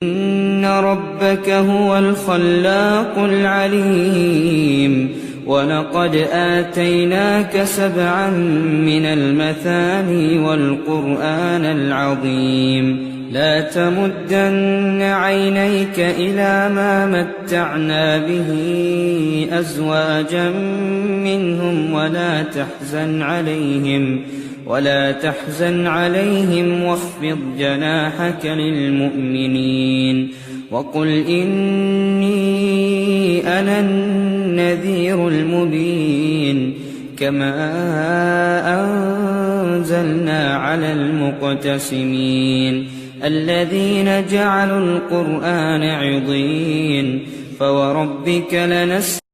إن ربك هو الخلاق العليم ولقد آتيناك 7 من المثاني والقرآن العظيم لا تمدن عينيك إلى ما متعنا به أزواجا منهم ولا تحزن عليهم واخفض جناحك للمؤمنين وقل إني أنا النذير المبين كما أنزلنا على المقتسمين الذين جعلوا القرآن عضين فوربك لنسألنهم